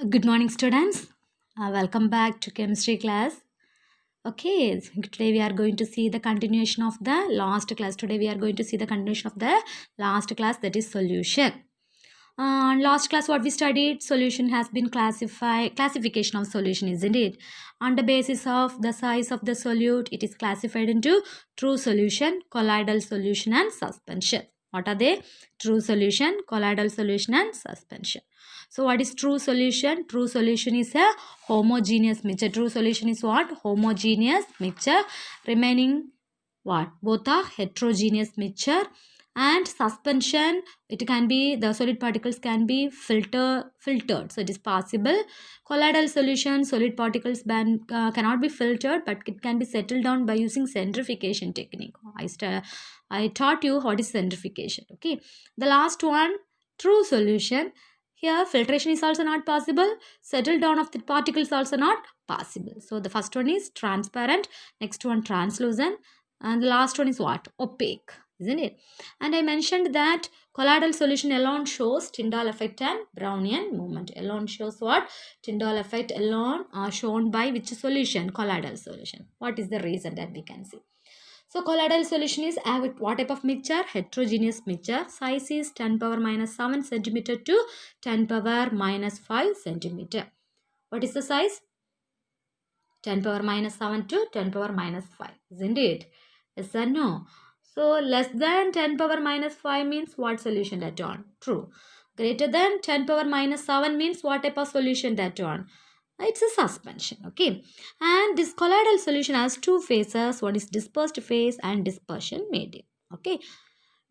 Good morning, students. Welcome back to chemistry class. Okay, today we are going to see the continuation of the last class. Today we are going to see the continuation of the last class, that is solution. Last class what we studied, solution has been classification of solution, isn't it? On the basis of the size of the solute, it is classified into true solution, colloidal solution and suspension. What are they? True solution, colloidal solution and suspension. So what is true solution? True solution is a homogeneous mixture. True solution is what? Homogeneous mixture. Remaining what? Both are heterogeneous mixture. And suspension, it can be, the solid particles can be filtered, so it is possible. Colloidal solution, solid particles cannot be filtered, but it can be settled down by using centrifugation technique. I taught you what is centrifugation. Okay, the last one, true solution. Here filtration is also not possible, settle down of the particles also not possible. So the first one is transparent, next one translucent, and the last one is what? Opaque, isn't it? And I mentioned that colloidal solution alone shows Tyndall effect and Brownian movement. Alone shows what? Tyndall effect alone are shown by which solution? Colloidal solution. What is the reason that we can see? So colloidal solution is what type of mixture? Heterogeneous mixture. Size is 10 power minus 7 centimeter to 10 power minus 5 centimeter. What is the size? 10 power minus 7 to 10 power minus 5. Isn't it? Yes or no? So less than 10 power minus 5 means what solution that on? True. Greater than 10 power minus 7 means what type of solution that on? It's a suspension. Okay. And this colloidal solution has two phases. One is dispersed phase and dispersion medium. Okay.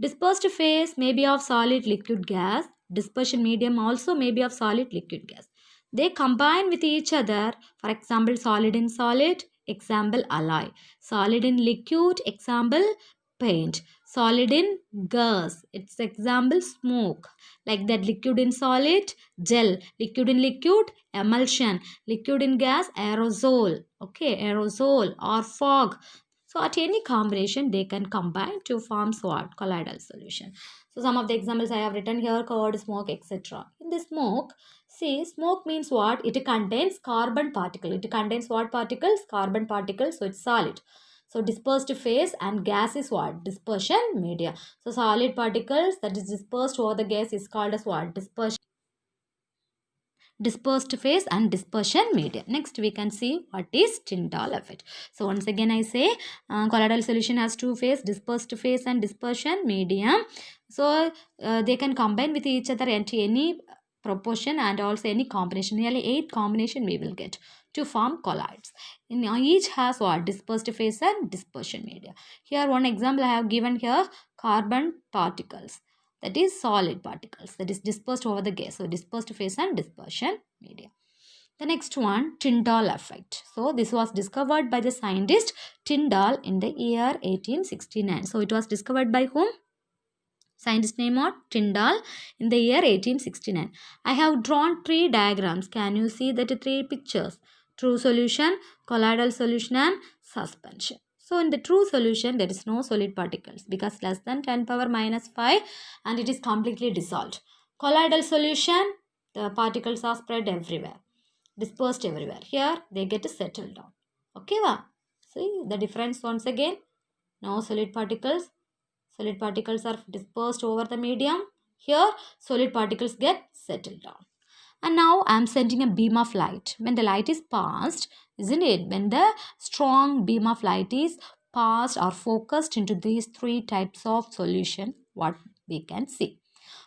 Dispersed phase may be of solid liquid gas. Dispersion medium also may be of solid liquid gas. They combine with each other. For example, solid in solid, example alloy. Solid in liquid, example paint. Solid in gas, its example smoke. Like that, liquid in solid, gel. Liquid in liquid, emulsion. Liquid in gas, aerosol. Okay, aerosol or fog. So at any combination, they can combine to form what? Colloidal solution. So some of the examples I have written here, covered smoke, etc. In the smoke, see, smoke means what? It contains carbon particle. It contains what particles? Carbon particles. So it's solid. So dispersed phase and gas is what? Dispersion media. So solid particles that is dispersed over the gas is called as what? Dispersed phase and dispersion medium. Next we can see what is Tyndall effect. So once again I say colloidal solution has two phase, dispersed phase and dispersion medium. So they can combine with each other into any proportion and also any combination. Nearly 8 combination we will get to form colloids. In each has what? Dispersed phase and dispersion media. Here one example I have given here, carbon particles, that is solid particles, that is dispersed over the gas. So dispersed phase and dispersion media. The next one, Tyndall effect. So this was discovered by the scientist Tyndall in the year 1869. So it was discovered by whom? Scientist name what? Tyndall in the year 1869. I have drawn 3 diagrams. Can you see that 3 pictures? True solution, colloidal solution and suspension. So in the true solution, there is no solid particles because less than 10 power minus 5 and it is completely dissolved. Colloidal solution, the particles are spread everywhere, dispersed everywhere. Here they get settled down. Okay, va? See the difference once again. No solid particles. Solid particles are dispersed over the medium. Here solid particles get settled down. And now I am sending a beam of light. When the light is passed, isn't it? When the strong beam of light is passed or focused into these 3 types of solution, what we can see.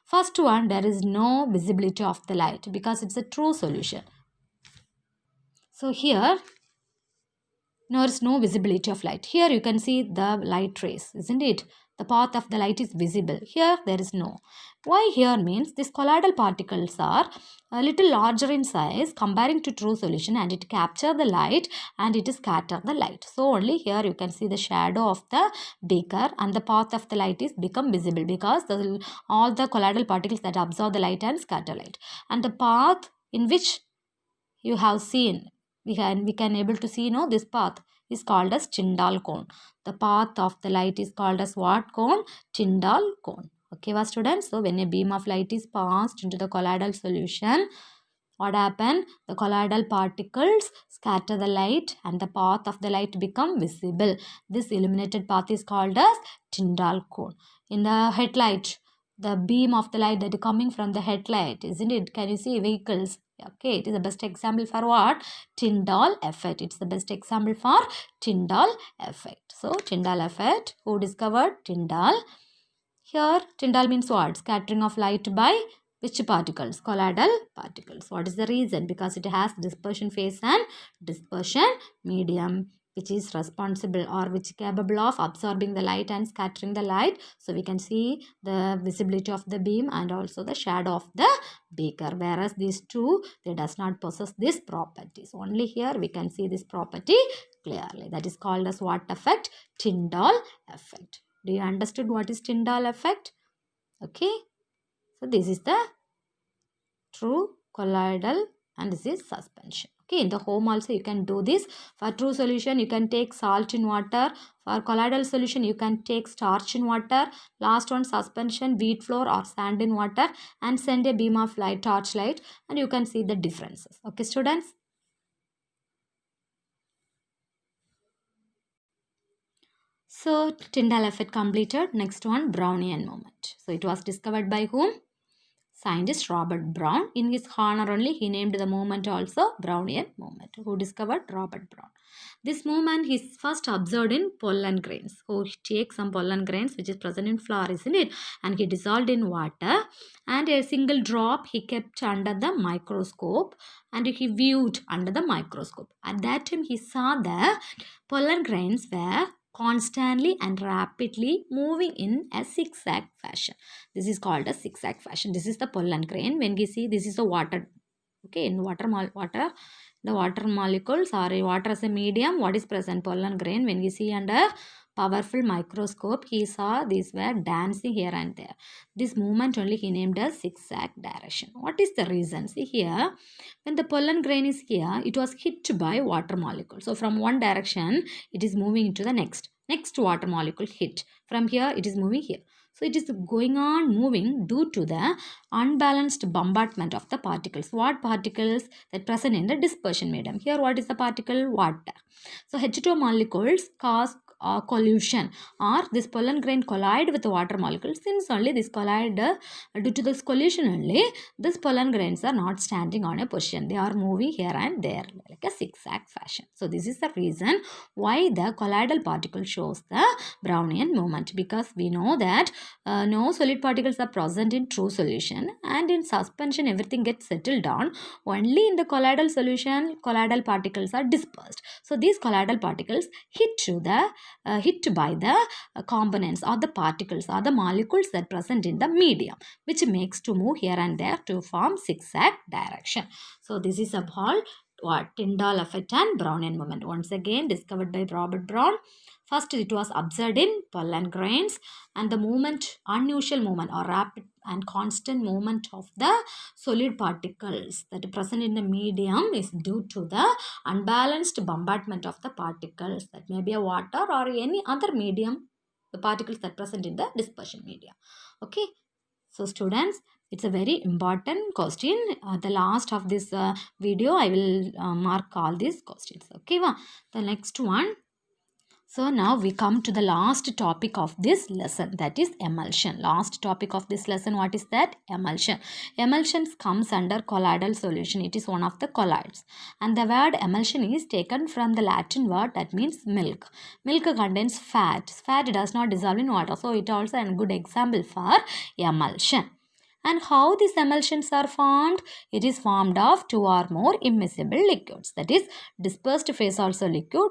First one, there is no visibility of the light because it's a true solution. So here, there is no visibility of light. Here you can see the light rays, isn't it? The path of the light is visible. Here there is no. Why here means these colloidal particles are a little larger in size comparing to true solution and it capture the light and it scatter the light. So only here you can see the shadow of the beaker and the path of the light is become visible because all the colloidal particles that absorb the light and scatter light. And the path in which you have seen, we can able to see, this path is called as Tyndall cone. The path of the light is called as what cone? Tyndall cone. Okay, students. So when a beam of light is passed into the colloidal solution, what happen? The colloidal particles scatter the light and the path of the light become visible. This illuminated path is called as Tyndall cone. In the headlight, the beam of the light that is coming from the headlight, isn't it? Can you see vehicles? Okay, it is the best example for what? Tyndall effect. It's the best example for Tyndall effect. So, Tyndall effect. Who discovered? Tyndall. Here, Tyndall means what? Scattering of light by which particles? Colloidal particles. What is the reason? Because it has dispersion phase and dispersion medium, which is responsible or which is capable of absorbing the light and scattering the light. So we can see the visibility of the beam and also the shadow of the beaker. Whereas these two, they does not possess these properties. Only here we can see this property clearly. That is called as what effect? Tyndall effect. Do you understood what is Tyndall effect? Okay. So this is the true colloidal and this is suspension. Okay, in the home also you can do this. For true solution you can take salt in water. For colloidal solution you can take starch in water. Last one, suspension, wheat flour or sand in water, and send a beam of light, torchlight, and you can see the differences. Okay students. So Tyndall effect completed. Next one, Brownian moment. So it was discovered by whom? Scientist Robert Brown. In his honor only, he named the movement also Brownian movement. Who discovered? Robert Brown. This movement is first observed in pollen grains. So he takes some pollen grains which is present in flower, isn't it? And he dissolved in water, and a single drop he kept under the microscope and he viewed under the microscope. At that time he saw the pollen grains were constantly and rapidly moving in a zigzag fashion. This is called a zigzag fashion. This is the pollen grain. When we see, this is a water. Okay, in water, the water molecules or water as a medium, what is present? Pollen grain. When we see under powerful microscope, he saw these were dancing here and there. This movement only he named as zigzag direction. What is the reason? See here, when the pollen grain is here, it was hit by water molecule. So from one direction, it is moving into the next water molecule hit. From here, it is moving here. So it is going on moving due to the unbalanced bombardment of the particles. What particles? That present in the dispersion medium. Here what is the particle? Water. So H2O molecules cause collision, or this pollen grain collide with the water molecules. Since only this collide, due to this collision only, this pollen grains are not standing on a position. They are moving here and there like a zigzag fashion. So this is the reason why the colloidal particle shows the Brownian movement, because we know that no solid particles are present in true solution, and in suspension everything gets settled down. Only in the colloidal solution colloidal particles are dispersed. So these colloidal particles hit by the components or the particles or the molecules that present in the medium, which makes to move here and there to form zigzag direction. So this is about what? Tyndall effect and Brownian movement. Once again discovered by Robert Brown. First, it was observed in pollen grains, and the movement, unusual movement or rapid and constant movement of the solid particles that are present in the medium is due to the unbalanced bombardment of the particles, that may be a water or any other medium, the particles that are present in the dispersion medium. Okay, so students, it's a very important question. The last of this video, I will mark all these questions. Okay, the next one. So now we come to the last topic of this lesson, that is emulsion. Last topic of this lesson, what is that? Emulsion. Emulsion comes under colloidal solution. It is one of the colloids. And the word emulsion is taken from the Latin word that means milk. Milk contains fat. Fat does not dissolve in water. So it also a good example for emulsion. And how these emulsions are formed? It is formed of two or more immiscible liquids. That is dispersed phase also liquid,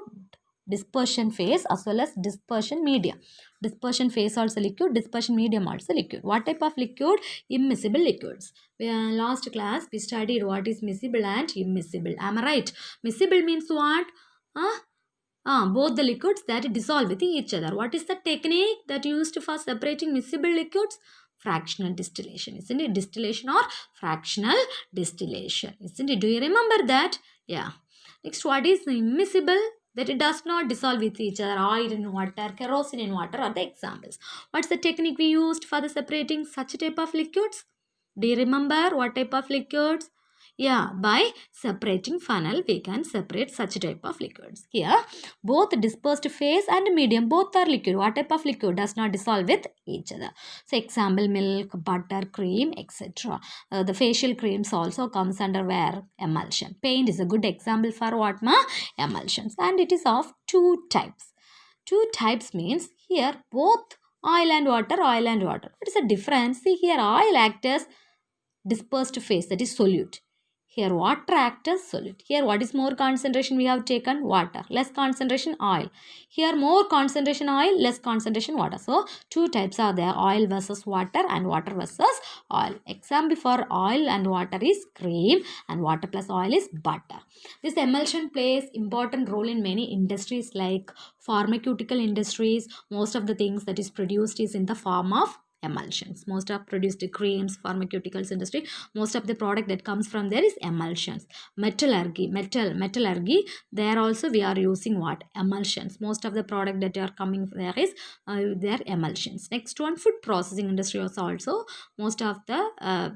dispersion phase as well as dispersion medium. Dispersion phase also liquid, dispersion medium also liquid. What type of liquid? Immiscible liquids. Last class we studied what is miscible and immiscible. Am I right? Miscible means what? Both the liquids that dissolve with each other. What is the technique that used for separating miscible liquids? Fractional distillation, isn't it? Distillation or fractional distillation, isn't it? Do you remember that? Yeah. Next, what is immiscible? That it does not dissolve with each other. Oil in water, kerosene in water are the examples. What's the technique we used for the separating such type of liquids? Do you remember what type of liquids? Yeah, by separating funnel, we can separate such type of liquids. Here, both dispersed phase and medium, both are liquid. What type of liquid does not dissolve with each other? So, example, milk, butter, cream, etc. The facial creams also comes under where? Emulsion. Paint is a good example for what ma? Emulsions. And it is of two types. Two types means here both oil and water, oil and water. What is the difference? See here, oil acts as dispersed phase, that is solute. Here water acts as solute. Here what is more concentration we have taken? Water. Less concentration oil. Here more concentration oil, less concentration water. So two types are there, oil versus water and water versus oil. Example for oil and water is cream and water plus oil is butter. This emulsion plays important role in many industries like pharmaceutical industries. Most of the things that is produced is in the form of emulsions. Most of produced creams, pharmaceuticals industry, most of the product that comes from there is emulsions. Metallurgy, there also we are using what? Emulsions. Most of the product that are coming there is their emulsions. Next one, food processing industry also most of the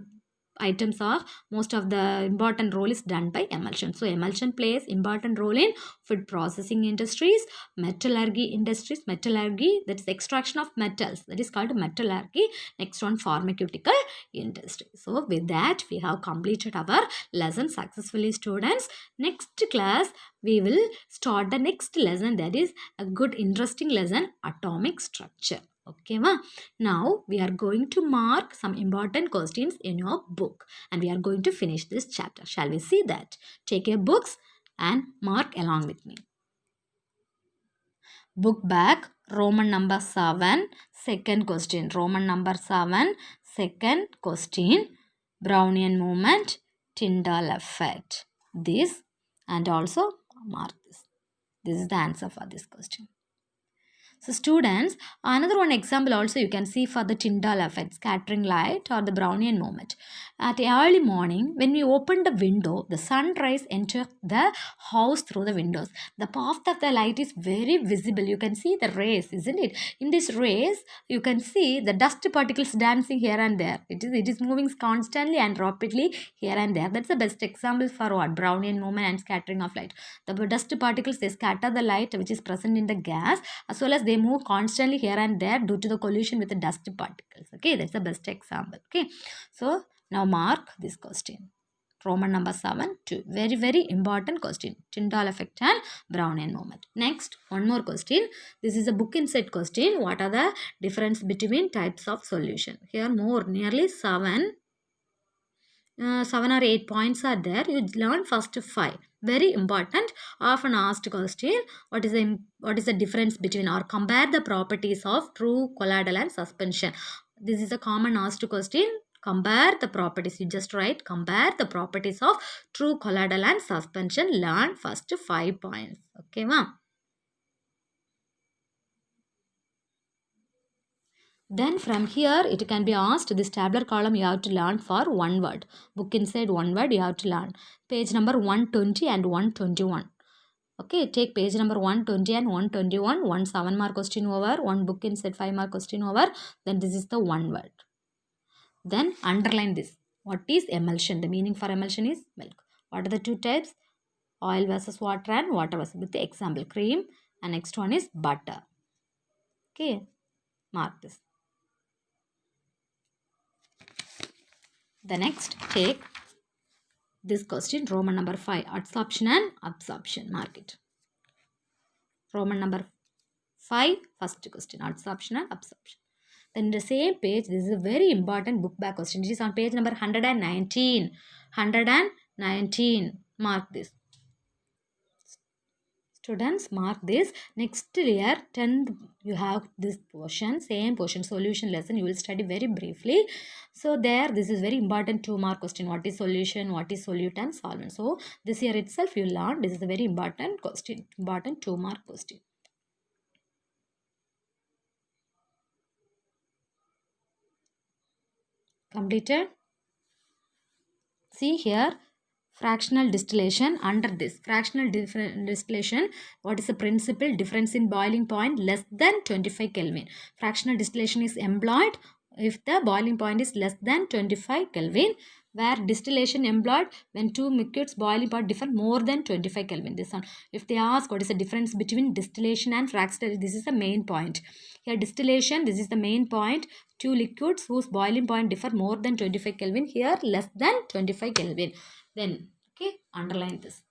items are, most of the important role is done by emulsion. So emulsion plays important role in food processing industries, metallurgy, that is extraction of metals, that is called metallurgy. Next one, pharmaceutical industry. So with that we have completed our lesson successfully, students. Next class we will start the next lesson, that is a good interesting lesson, atomic structure. Okay, ma? Now we are going to mark some important questions in your book and we are going to finish this chapter. Shall we see that? Take your books and mark along with me. Book back, Roman number 7, second question. Roman number 7, second question. Brownian movement, Tyndall effect. This and also mark this. This is the answer for this question. So students, another one example also you can see for the Tyndall effect, scattering light or the Brownian movement. At early morning, when we open the window, the sunrise enters the house through the windows. The path of the light is very visible. You can see the rays, isn't it? In this rays, you can see the dust particles dancing here and there. It is moving constantly and rapidly here and there. That's the best example for what? Brownian movement and scattering of light. The dust particles, they scatter the light which is present in the gas, as well as they move constantly here and there due to the collision with the dust particles. Okay, that's the best example. Okay, so now mark this question. Roman number 7, 2. Very, very important question. Tyndall effect and Brownian movement. Next, one more question. This is a book insight question. What are the difference between types of solution? Here more, nearly 7 or 8 points are there. You learn first 5. Very important, often asked question. What is the difference between, or compare the properties of true colloidal and suspension? This is a common asked question. Compare the properties. You just write compare the properties of true colloidal and suspension. Learn first 5 points. Okay, ma'am. Then from here it can be asked, this tabular column you have to learn for one word. Book inside one word you have to learn. Page number 120 and 121. Okay, take page number 120 and 121. One 7 mark question over. One book inside 5 mark question over. Then this is the one word. Then underline this. What is emulsion? The meaning for emulsion is milk. What are the two types? Oil versus water and water versus, with the example cream. And next one is butter. Okay, mark this. The next, take this question, Roman number 5, adsorption and absorption. Mark it. Roman number 5, first question, adsorption and absorption. Then in the same page, this is a very important book back question. It is on page number 119. 119. Mark this. Students, mark this. Next year, 10th, you have this portion, same portion, solution lesson. You will study very briefly. So there, this is very important 2 mark question. What is solution, what is solute and solvent. So this year itself you learn. This is a very important question, important 2 mark question. Completed? See here. Fractional distillation. Under this fractional distillation, what is the principle? Difference in boiling point less than 25 Kelvin. Fractional distillation is employed if the boiling point is less than 25 Kelvin. where distillation employed when two liquids boiling point differ more than 25 Kelvin. This one, if they ask what is the difference between distillation and fractionation, this is the main point. Here distillation, this is the main point. Two liquids whose boiling point differ more than 25 Kelvin. Here less than 25 Kelvin. Then, okay, underline this.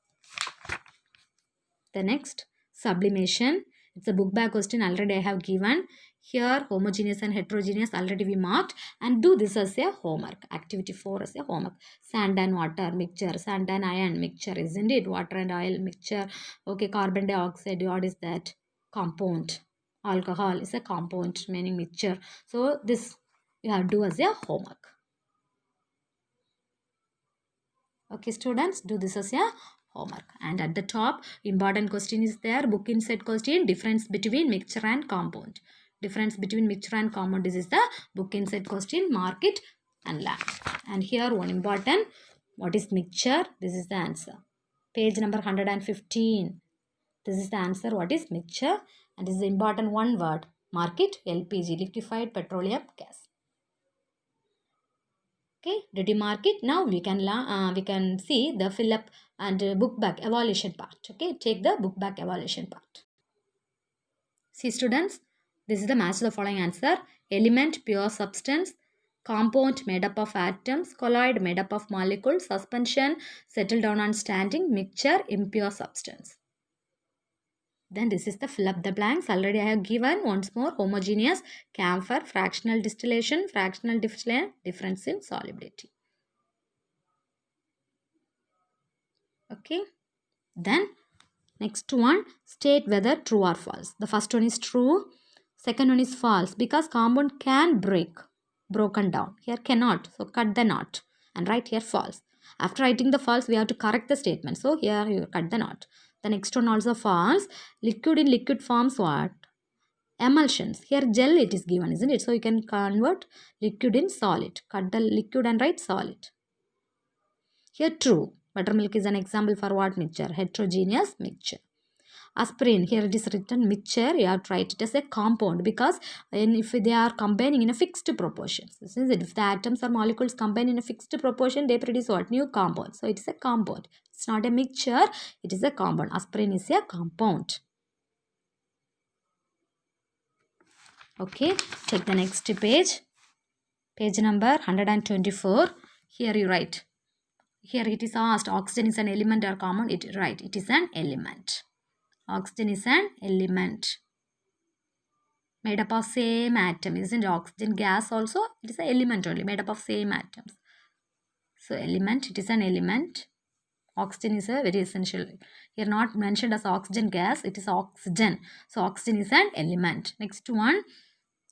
The next, sublimation. It's a book bag question already I have given. Here homogeneous and heterogeneous already we marked, and do this as a homework. Activity 4 as a homework. Sand and water mixture, sand and iron mixture, isn't it? Water and oil mixture. Okay, carbon dioxide, what is that? Compound. Alcohol is a compound meaning mixture. So this you have to do as a homework. Okay students, do this as a homework. And at the top, important question is there. Book inside question, difference between mixture and compound. Difference between mixture and compound. This is the book inside question. Mark it and learn. And here one important, what is mixture? This is the answer. Page number 115. This is the answer. What is mixture? And this is the important one word. Mark it. LPG, liquefied petroleum gas. Okay, did you mark it? Now we can see the fill up and book back evaluation part. Okay, take the book back evaluation part. See students, this is the match the following answer. Element, pure substance. Compound, made up of atoms. Colloid, made up of molecules. Suspension, settle down and standing. Mixture, impure substance. Then this is the fill up the blanks. Already I have given once more. Homogeneous, camphor, fractional distillation, difference in solubility. Okay. Then next one, state whether true or false. The first one is true. Second one is false because compound can broken down. Here cannot. So cut the knot and write here false. After writing the false, we have to correct the statement. So here you cut the knot. The next one also false. Liquid in liquid forms what? Emulsions. Here gel it is given, isn't it? So you can convert liquid in solid. Cut the liquid and write solid. Here true. Buttermilk is an example for what mixture? Heterogeneous mixture. Aspirin, here it is written mixture, you have to write it as a compound because if they are combining in a fixed proportion. This is it. If the atoms or molecules combine in a fixed proportion, they produce what? New compound. So it is a compound. It's not a mixture, it is a compound. Aspirin is a compound. Okay, take the next page. Page number 124. Here you write. Here it is asked, oxygen is an element or compound? Right, it is an element. Oxygen is an element made up of same atom, isn't it? Oxygen gas also, it is an element only made up of same atoms. So element, it is an element. Oxygen is a very essential. Here not mentioned as oxygen gas, it is oxygen. So oxygen is an element. Next one,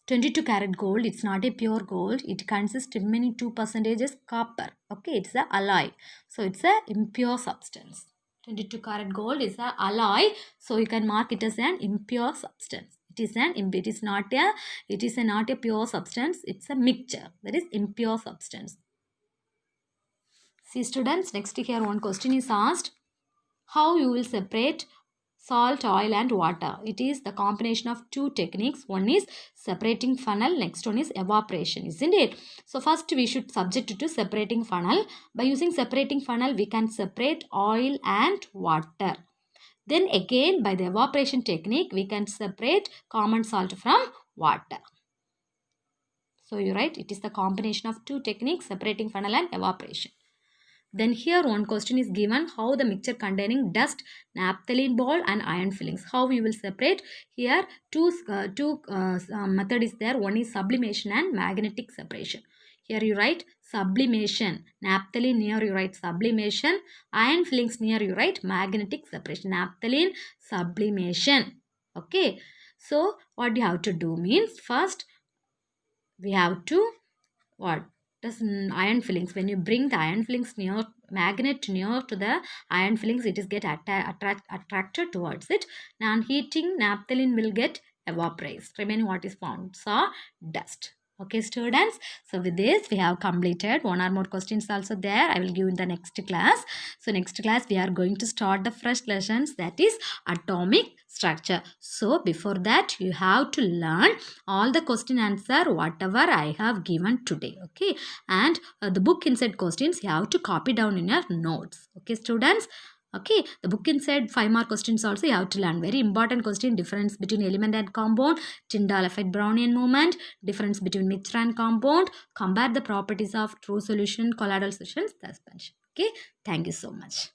22 karat gold, it's not a pure gold. It consists remaining 2% is copper. Okay, it's an alloy. So it's a impure substance. 22 karat gold is an alloy, so you can mark it as an impure substance. It is not a pure substance. It's a mixture. That is impure substance. See students, next here one question is asked. How you will separate salt, oil and water? It is the combination of two techniques. One is separating funnel, next one is evaporation, isn't it? So first we should subject it to separating funnel. By using separating funnel, we can separate oil and water. Then again by the evaporation technique, we can separate common salt from water. So you write it is the combination of two techniques, separating funnel and evaporation. Then here one question is given, how the mixture containing dust, naphthalene ball and iron fillings. How we will separate? Here two method is there. One is sublimation and magnetic separation. Here you write sublimation. Naphthalene near you write sublimation. Iron fillings near you write magnetic separation. Naphthalene sublimation. Okay. So what you have to do means first we have to what? Iron fillings, when you bring the iron fillings near magnet near to the iron fillings, it is get attracted towards it. Now on heating, naphthalene will get evaporized. Remaining what is found? So dust. Okay students, so with this we have completed. One or more questions also there. I will give in the next class. So next class we are going to start the fresh lessons, that is atomic structure. So before that you have to learn all the question answer whatever I have given today. Okay, and the book inside questions you have to copy down in your notes. Okay students. Okay, the book inside 5 more questions also you have to learn. Very important question: difference between element and compound, Tyndall effect, Brownian movement, difference between mixture and compound, compare the properties of true solution, colloidal solutions, suspension. Okay, thank you so much.